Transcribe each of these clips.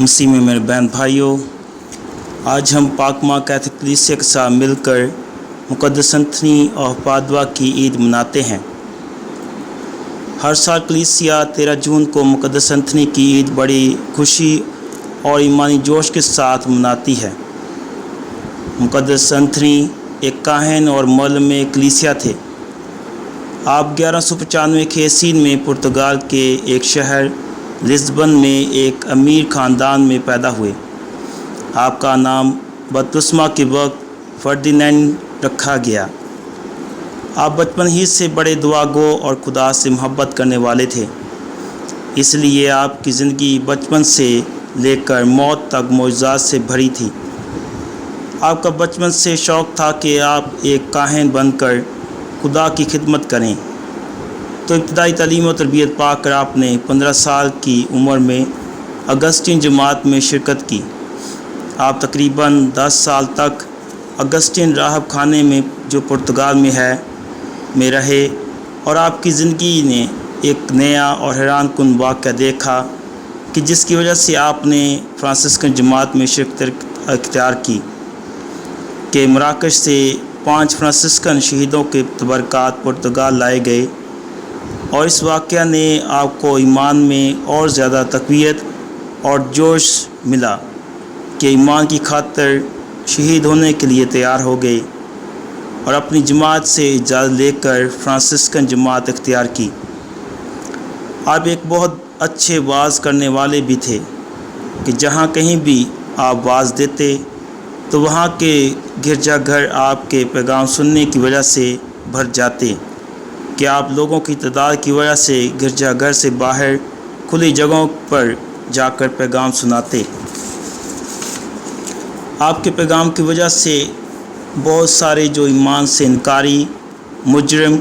मसीह में मेरे बहन भाइयों, आज हम पाक माँ कैथोलिक कलीसिया के साथ मिलकर मुक़द्दस एंथनी और पादुआ की ईद मनाते हैं। हर साल कलीसिया 13 जून को मुक़द्दस एंथनी की ईद बड़ी खुशी और ईमानी जोश के साथ मनाती है। मुक़द्दस एंथनी एक काहन और मुअल्लिम कलीसिया थे। आप 1195 के ईस्वी में पुर्तगाल के एक शहर लिस्बन में एक अमीर ख़ानदान में पैदा हुए। आपका नाम बपतिस्मा के वक्त फर्डिनेंड रखा गया। आप बचपन ही से बड़े दुआगो और खुदा से मोहब्बत करने वाले थे, इसलिए आपकी ज़िंदगी बचपन से लेकर मौत तक मौजज़ात से भरी थी। आपका बचपन से शौक़ था कि आप एक काहन बनकर खुदा की खिदमत करें, तो इब्तदाई तालीम और तरबियत पाकर आपने 15 साल की उम्र में अगस्टीन जमात में शिरकत की। आप तकरीबन 10 साल तक अगस्टीन राहब खाने में, जो पुर्तगाल में है, में रहे और आपकी ज़िंदगी ने एक नया और हैरानकुन वाक़या देखा कि जिसकी वजह से आपने फ्रांसिस्कन जमात में शिरकत अख्तियार की कि मराकश से 5 फ्रांसिस्कन शहीदों के तबरकात पुर्तगाल लाए गए और इस वाक़या ने आपको ईमान में और ज़्यादा तक़वियत और जोश मिला कि ईमान की खातिर शहीद होने के लिए तैयार हो गए और अपनी जमात से इजाज़त लेकर फ्रांसिस्कन जमात इख्तियार की। आप एक बहुत अच्छे वाज़ करने वाले भी थे कि जहाँ कहीं भी आप वाज़ देते तो वहाँ के गिरजाघर आपके पैगाम सुनने की वजह से भर जाते कि आप लोगों की तादाद की वजह से गिरजाघर से बाहर खुली जगहों पर जाकर पैगाम सुनाते। आपके पैगाम की वजह से बहुत सारे जो ईमान से इनकारी, मुजरिम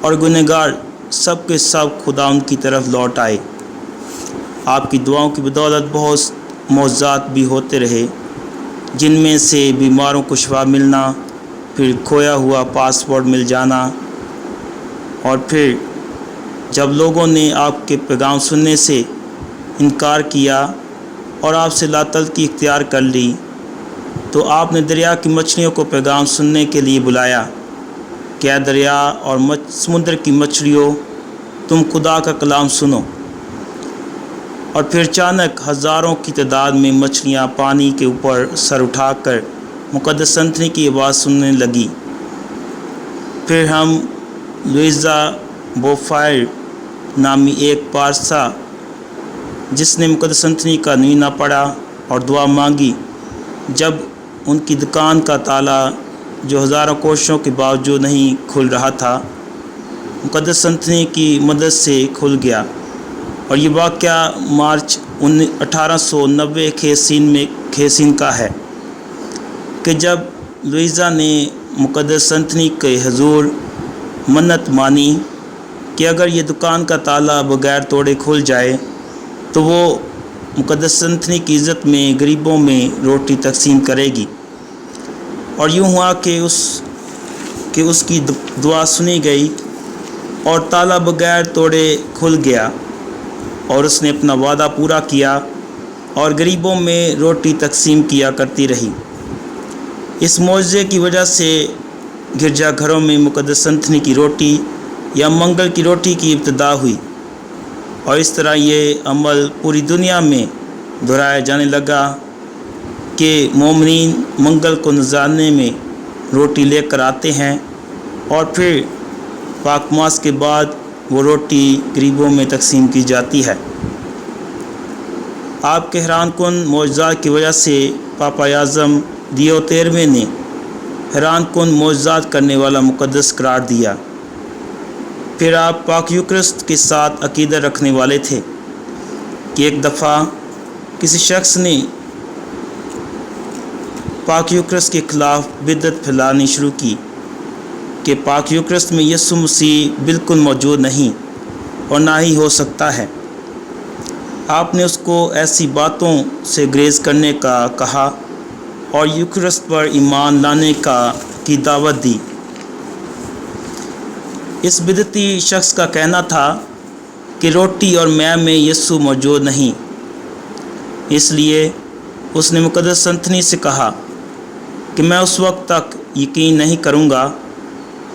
और गुनहगार सब के सब खुदा उनकी तरफ लौट आए। आपकी दुआओं की बदौलत बहुत मौज़ात भी होते रहे, जिनमें से बीमारों को शिफा मिलना, फिर खोया हुआ पासपोर्ट मिल जाना, और फिर जब लोगों ने आपके पैगाम सुनने से इनकार किया और आपसे लातलकी इख्तियार कर ली, तो आपने दरिया की मछलियों को पैगाम सुनने के लिए बुलाया। क्या दरिया और समुद्र की मछलियों, तुम खुदा का कलाम सुनो। और फिर अचानक हज़ारों की तादाद में मछलियाँ पानी के ऊपर सर उठाकर मुक़द्दस एंथनी की आवाज़ सुनने लगी। फिर हम लुइज़ा बोफायर नामी एक पारसा, जिसने मुक़द्दस एंथनी का नीना पढ़ा और दुआ मांगी, जब उनकी दुकान का ताला जो हज़ारों कोशिशों के बावजूद नहीं खुल रहा था, मुक़द्दस एंथनी की मदद से खुल गया। और ये वाक़या मार्च 1890 के ईस्वी का है कि जब लुइज़ा ने मुक़द्दस एंथनी के हुज़ूर मन्नत मानी कि अगर ये दुकान का ताला बग़ैर तोड़े खुल जाए तो वो मुक़द्दस एंथनी की इज़्ज़त में गरीबों में रोटी तकसीम करेगी। और यूँ हुआ कि उसकी दुआ सुनी गई और ताला बग़ैर तोड़े खुल गया और उसने अपना वादा पूरा किया और गरीबों में रोटी तकसीम किया करती रही। इस मौजज़े की वजह से गिरजाघरों में मुक़द्दस एंथनी की रोटी या मंगल की रोटी की इब्तिदा हुई और इस तरह ये अमल पूरी दुनिया में दोहराया जाने लगा कि मोमिनीन मंगल को नज़ारने में रोटी लेकर आते हैं और फिर पाक मास के बाद वो रोटी गरीबों में तकसीम की जाती है। आपके हैरानकुन मौजज़ात की वजह से पापा आज़म लियो 13वें ने हैरानकुन मौजज़ात करने वाला मुक़द्दस करार दिया। پھر آپ پاک یوکرست کے ساتھ عقیدت رکھنے والے تھے کہ ایک دفعہ کسی شخص نے پاک یوکرست کے خلاف بدعت پھیلانی شروع کی کہ پاک یوکرست میں یسوع مسیح بالکل موجود نہیں اور نہ ہی ہو سکتا ہے۔ آپ نے اس کو ایسی باتوں سے گریز کرنے کا کہا اور یوکرست پر ایمان لانے کی دعوت دی۔ اس بدعتی شخص کا کہنا تھا کہ روٹی اور مے میں یسوع موجود نہیں، اس لیے اس نے مقدس سنتنی سے کہا کہ میں اس وقت تک یقین نہیں کروں گا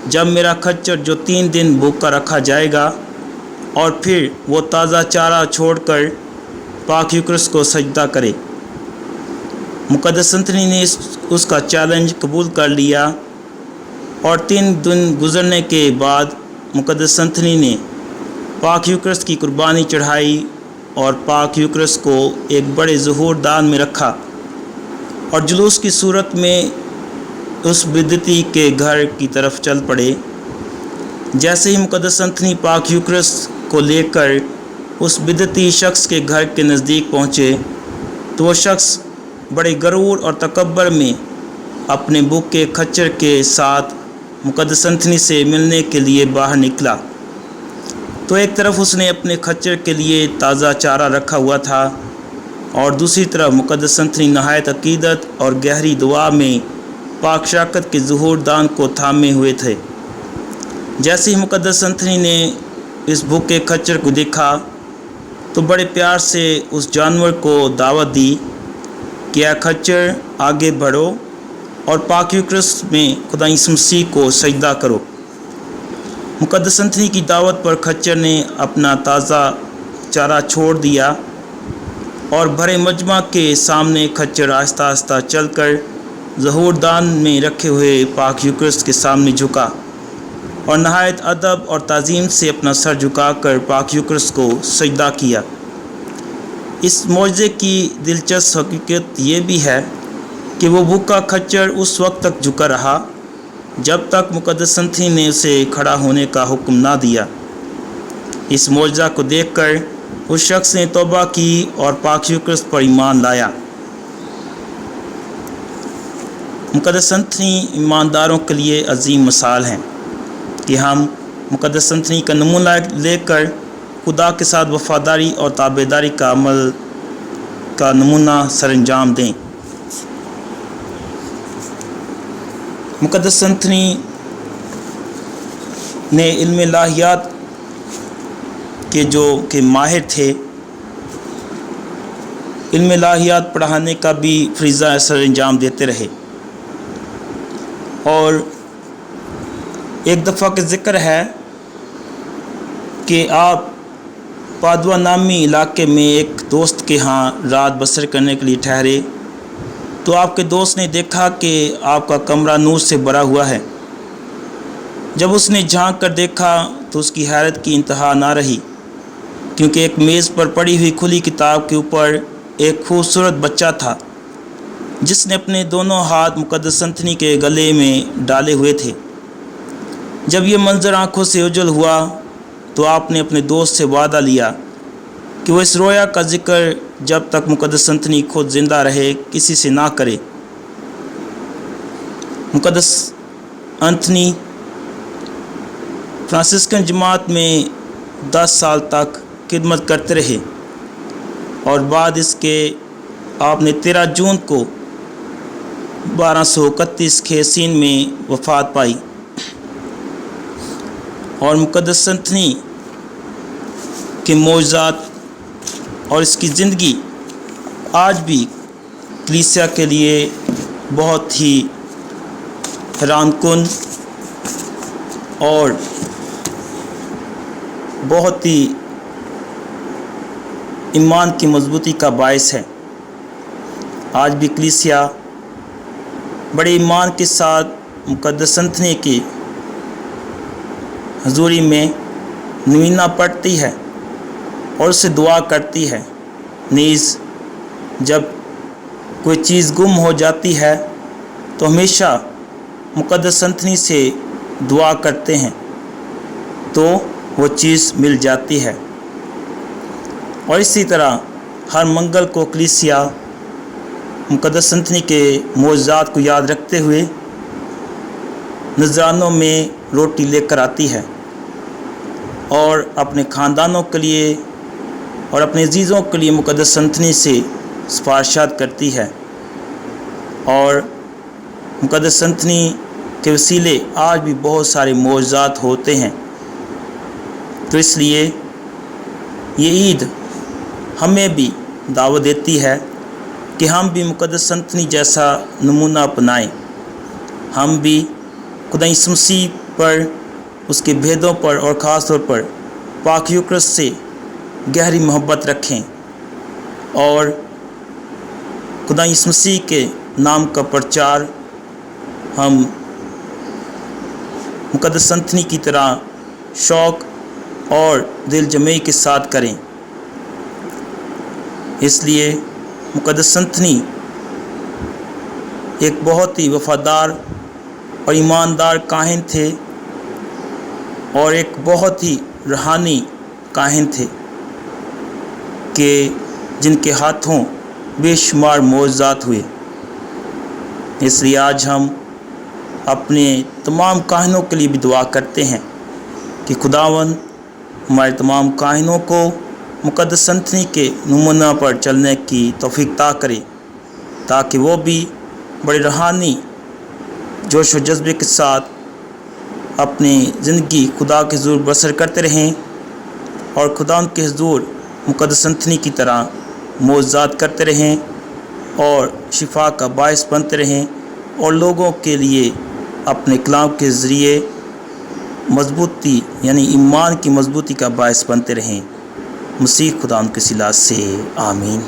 جب میرا کھچر جو 3 دن بھوکا رکھا جائے گا اور پھر وہ تازہ چارہ چھوڑ کر پاک یوکرست کو سجدہ کرے۔ مقدس سنتنی نے اس کا چیلنج قبول کر لیا اور 3 دن گزرنے کے بعد مقدس سنتنی نے پاک یوکرست کی قربانی چڑھائی اور پاک یوکرست کو ایک بڑے ظہور دان میں رکھا اور جلوس کی صورت میں اس بدعتی کے گھر کی طرف چل پڑے۔ جیسے ہی مقدس سنتنی پاک یوکرست کو لے کر اس بدعتی شخص کے گھر کے نزدیک پہنچے تو وہ شخص بڑے غرور اور تکبر میں اپنے بھوکے کھچر کے ساتھ مقدس سنتنی سے ملنے کے لیے باہر نکلا۔ تو ایک طرف اس نے اپنے کھچر کے لیے تازہ چارہ رکھا ہوا تھا اور دوسری طرف مقدس سنتنی نہایت عقیدت اور گہری دعا میں پاک شراکت کے ظہور دان کو تھامے ہوئے تھے۔ جیسے ہی مقدس سنتنی نے اس بھوکے کھچر کو دیکھا تو بڑے پیار سے اس جانور کو دعوت دی کہ اے کھچر آگے بڑھو اور پاک یوکرست میں خدا یسوع مسیح کو سجدہ کرو۔ مقدس سنتنی کی دعوت پر کھچر نے اپنا تازہ چارہ چھوڑ دیا اور بھرے مجمع کے سامنے کھچر آہستہ آہستہ چل کر ظہور دان میں رکھے ہوئے پاک یوکرست کے سامنے جھکا اور نہایت ادب اور تعظیم سے اپنا سر جھکا کر پاک یوکرست کو سجدہ کیا۔ اس معجزے کی دلچسپ حقیقت یہ بھی ہے کہ وہ بھوکا کھچر اس وقت تک جھکا رہا جب تک مقدس سنتنی نے اسے کھڑا ہونے کا حکم نہ دیا۔ اس معجزہ کو دیکھ کر اس شخص نے توبہ کی اور پاک یوکرست پر ایمان لایا۔ مقدس سنتنی ایمانداروں کے لیے عظیم مثال ہیں کہ ہم مقدس سنتنی کا نمونہ لے کر خدا کے ساتھ وفاداری اور تابعداری کا عمل کا نمونہ سر انجام دیں۔ مقدس سنتنی نے علم الہیات کے ماہر تھے، علم الہیات پڑھانے کا بھی فریضہ سر انجام دیتے رہے۔ اور ایک دفعہ کا ذکر ہے کہ آپ پادوا نامی علاقے میں ایک دوست کے ہاں رات بسر کرنے کے لیے ٹھہرے تو آپ کے دوست نے دیکھا کہ آپ کا کمرہ نور سے بھرا ہوا ہے۔ جب اس نے جھانک کر دیکھا تو اس کی حیرت کی انتہا نہ رہی، کیونکہ ایک میز پر پڑی ہوئی کھلی کتاب کے اوپر ایک خوبصورت بچہ تھا جس نے اپنے دونوں ہاتھ مقدس سنتنی کے گلے میں ڈالے ہوئے تھے۔ جب یہ منظر آنکھوں سے اوجھل ہوا تو آپ نے اپنے دوست سے وعدہ لیا کہ وہ اس رویا کا ذکر جب تک مقدس سنتنی خود زندہ رہے کسی سے نہ کرے۔ مقدس انتھنی فرانسسکن جماعت میں 10 سال تک خدمت کرتے رہے اور بعد اس کے آپ نے 13 جون کو 1231 کھیسین میں وفات پائی۔ اور مقدس سنتنی کے معجزات اور اس کی زندگی آج بھی کلیسیا کے لیے بہت ہی حیران کن اور بہت ہی ایمان کی مضبوطی کا باعث ہے۔ آج بھی کلیسیا بڑے ایمان کے ساتھ مقدس سنتنی کی حضوری میں نوینہ پڑھتی ہے اور اسے دعا کرتی ہے۔ نیز جب کوئی چیز گم ہو جاتی ہے تو ہمیشہ مقدس سنتنی سے دعا کرتے ہیں۔ تو वो चीज़ मिल जाती है। और इसी तरह हर मंगल को कलीसिया मुक़द्दस संतनी के मोज़ात को याद रखते हुए नजरानों में रोटी लेकर आती है और अपने ख़ानदानों के लिए और अपने अजीज़ों के लिए मुक़द्दस संतनी से सिफारिशात करती है। और मुक़द्दस संतनी के वसीले आज भी बहुत सारे मोज़ात होते हैं। तो इसलिए ये ईद हमें भी दावत देती है कि हम भी मुक़द्दस संतनी जैसा नमूना अपनाएं। हम भी खुदा यीशु मसीह पर, उसके भेदों पर और ख़ास तौर पर पाक यूकरिस्त से गहरी मोहब्बत रखें और खुदा यीशु मसीह के नाम का प्रचार हम मुक़द्दस संतनी की तरह शौक़ और दिल जमई के साथ करें। इसलिए मुक़द्दस संतनी एक बहुत ही वफ़ादार और ईमानदार काहिन थे और एक बहुत ही रूहानी काहिन थे कि जिनके हाथों बेशुमार मोज़ात हुए। इसलिए आज हम अपने तमाम काहिनों के लिए भी दुआ करते हैं कि खुदावन हमारे तमाम काहिनों को मुक़द्दस संतनी के नमूना पर चलने की तौफीक अता करे, ताकि वो भी बड़े रूहानी जोश व जज्बे के साथ अपनी ज़िंदगी खुदा के हुज़ूर बसर करते रहें और खुदा के हुज़ूर मुक़द्दस संतनी की तरह मोज़ात करते रहें और शिफा का बायस बनते रहें और लोगों के लिए अपने कलाम के ज़रिए मजबूती यानी ईमान की मजबूती का बायस बनते रहें। मसीह खुदा के सिला से आमीन।